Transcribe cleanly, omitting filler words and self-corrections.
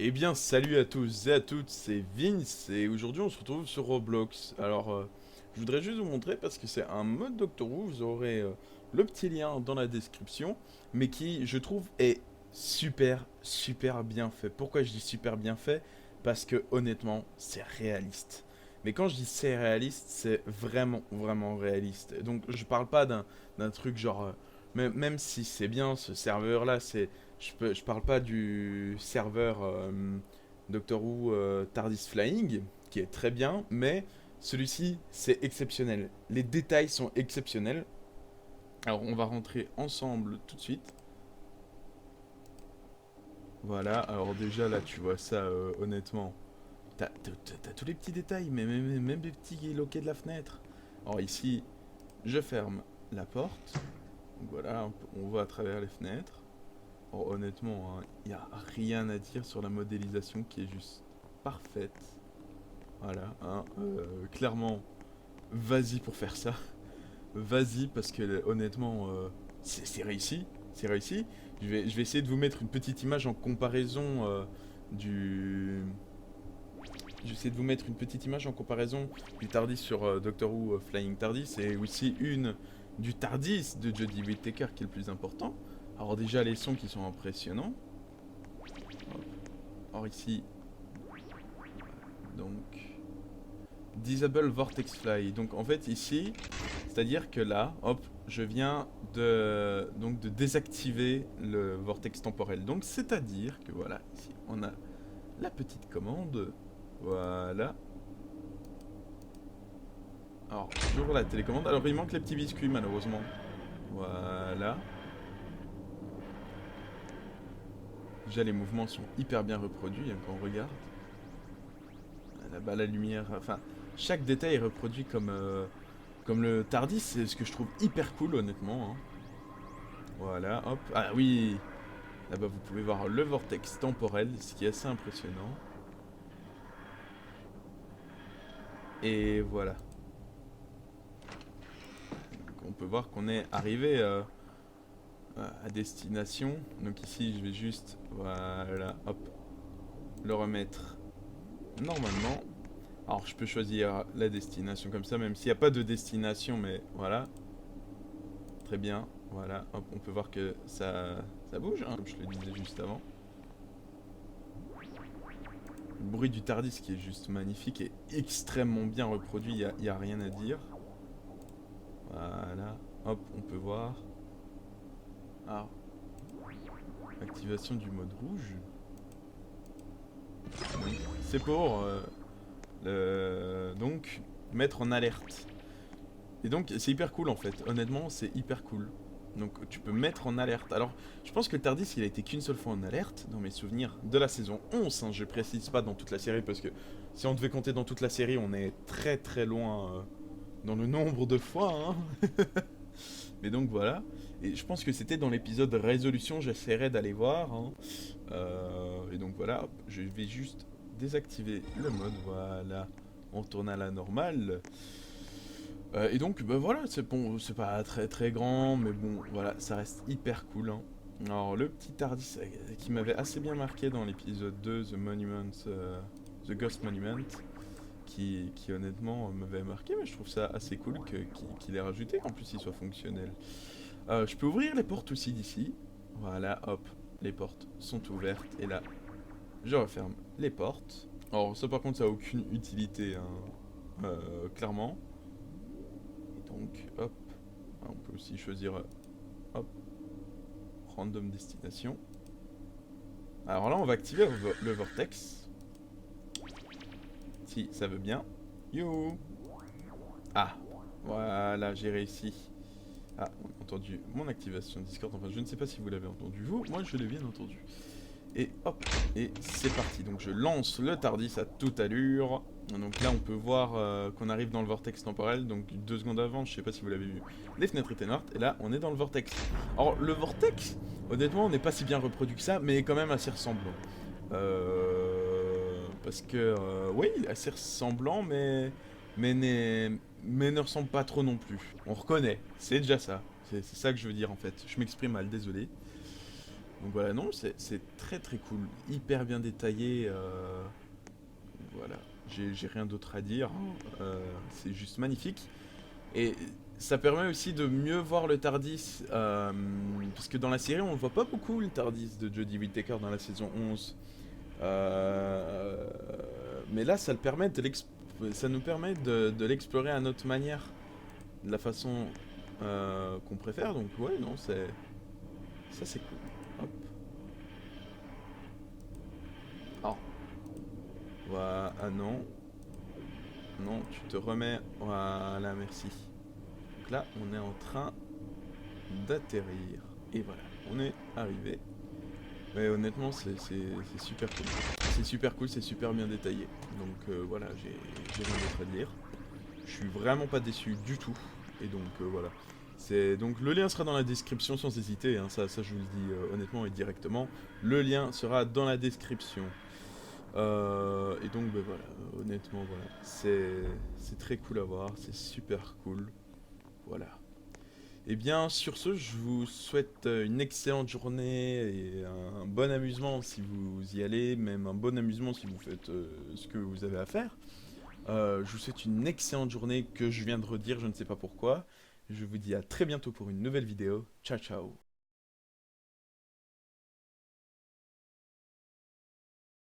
Eh bien, salut à tous et à toutes, c'est Vince et aujourd'hui on se retrouve sur Roblox. Je voudrais juste vous montrer parce que c'est un mode Doctor Who, vous aurez le petit lien dans la description, mais qui, je trouve, est super bien fait. Pourquoi je dis super bien fait? Parce que honnêtement, c'est réaliste. Mais quand je dis c'est réaliste, c'est vraiment réaliste. Donc je parle pas d'un truc genre, même si c'est bien ce serveur-là, je parle pas du serveur Doctor Who TARDIS Flying, qui est très bien, mais celui-ci, c'est exceptionnel. Les détails sont exceptionnels. Alors, on va rentrer ensemble tout de suite. Voilà, alors déjà là, tu vois ça, honnêtement. T'as tous les petits détails, même les petits loquets de la fenêtre. Alors ici, je ferme la porte. Donc voilà, on voit à travers les fenêtres. Oh, honnêtement, il n'y a rien à dire sur la modélisation qui est juste parfaite. Voilà, clairement, vas-y pour faire ça. Vas-y parce que honnêtement, c'est réussi. C'est réussi. Je vais essayer de vous mettre une petite image en comparaison du... Je vais essayer de vous mettre une petite image en comparaison du TARDIS sur Doctor Who Flying TARDIS et aussi une du TARDIS de Jodie Whittaker qui est le plus important. Alors déjà les sons qui sont impressionnants. Or ici, donc Disable Vortex Fly. Donc en fait ici, c'est-à-dire que là, hop, je viens de désactiver le vortex temporel. Donc c'est-à-dire que voilà, ici on a la petite commande. Voilà. Alors j'ouvre la télécommande. Alors il manque les petits biscuits malheureusement. Voilà. Déjà les mouvements sont hyper bien reproduits hein, quand on regarde. Là-bas la lumière, enfin chaque détail est reproduit comme le Tardis, c'est ce que je trouve hyper cool honnêtement. Hein. Voilà, hop. Ah oui, là-bas vous pouvez voir le vortex temporel, ce qui est assez impressionnant. Et voilà. Donc, on peut voir qu'on est arrivé à destination. Donc ici je vais juste, voilà, hop, le remettre normalement. Alors je peux choisir la destination comme ça, même s'il n'y a pas de destination, mais voilà. Très bien, voilà, hop, on peut voir que ça bouge, hein, comme je le disais juste avant. Le bruit du Tardis qui est juste magnifique et extrêmement bien reproduit, il y a rien à dire. Voilà, hop, on peut voir. Ah, activation du mode rouge. C'est pour donc mettre en alerte. Et donc c'est hyper cool en fait, honnêtement c'est hyper cool. Donc tu peux mettre en alerte. Alors je pense que le Tardis il a été qu'une seule fois en alerte dans mes souvenirs de la saison 11. Hein, je précise pas dans toute la série parce que si on devait compter dans toute la série on est très loin dans le nombre de fois. Hein. Mais donc voilà. Et je pense que c'était dans l'épisode résolution, j'essaierai d'aller voir. Hein. Et donc voilà, hop, je vais juste désactiver le mode, voilà. On retourne à la normale. Et donc bah voilà, c'est bon, c'est pas très grand, mais bon, voilà, ça reste hyper cool. Hein. Alors le petit Tardis qui m'avait assez bien marqué dans l'épisode 2, The Monument, The Ghost Monument, qui honnêtement m'avait marqué, mais je trouve ça assez cool qu'il ait rajouté, qu'en plus il soit fonctionnel. Je peux ouvrir les portes aussi d'ici. Voilà, hop, les portes sont ouvertes. Et là, je referme les portes. Alors ça par contre ça a aucune utilité, hein, clairement. Et donc, hop, on peut aussi choisir, hop, random destination. Alors là on va activer le vortex. Si ça veut bien. You. Ah, voilà, j'ai réussi. Ah, on a entendu mon activation Discord. Enfin, je ne sais pas si vous l'avez entendu vous. Moi, je l'ai bien entendu. Et hop, et c'est parti. Donc, je lance le Tardis à toute allure. Donc là, on peut voir qu'on arrive dans le vortex temporel. Donc, 2 secondes avant, je sais pas si vous l'avez vu, les fenêtres étaient noires. Et là, on est dans le vortex. Alors, le vortex, honnêtement, n'est pas si bien reproduit que ça, mais est quand même assez ressemblant. Parce que, oui, il est assez ressemblant, mais, mais ne ressemble pas trop non plus. On reconnaît, c'est déjà ça. C'est ça que je veux dire en fait. Je m'exprime mal, désolé. Donc voilà, non, c'est très très cool, hyper bien détaillé. Voilà, j'ai rien d'autre à dire. C'est juste magnifique. Et ça permet aussi de mieux voir le Tardis, parce que dans la série, on ne voit pas beaucoup le Tardis de Jodie Whittaker dans la saison 11. Mais là, ça nous permet de l'explorer à notre manière, de la façon qu'on préfère. Donc ouais, non, ça c'est cool. Hop. Oh. Voilà, ah non. Non, tu te remets. Voilà, merci. Donc là, on est en train d'atterrir. Et voilà, on est arrivé. Mais honnêtement, c'est super cool. C'est super cool, c'est super bien détaillé. Donc voilà, j'ai rien d'autre à dire. Je suis vraiment pas déçu du tout. Et donc voilà. Donc le lien sera dans la description sans hésiter, hein, ça je vous le dis honnêtement et directement. Le lien sera dans la description. Et donc ben voilà, honnêtement voilà, c'est très cool à voir, c'est super cool. Voilà. Et bien sur ce, je vous souhaite une excellente journée et un bon amusement si vous y allez, même un bon amusement si vous faites ce que vous avez à faire. Je vous souhaite une excellente journée que je viens de redire, je ne sais pas pourquoi. Je vous dis à très bientôt pour une nouvelle vidéo. Ciao ciao.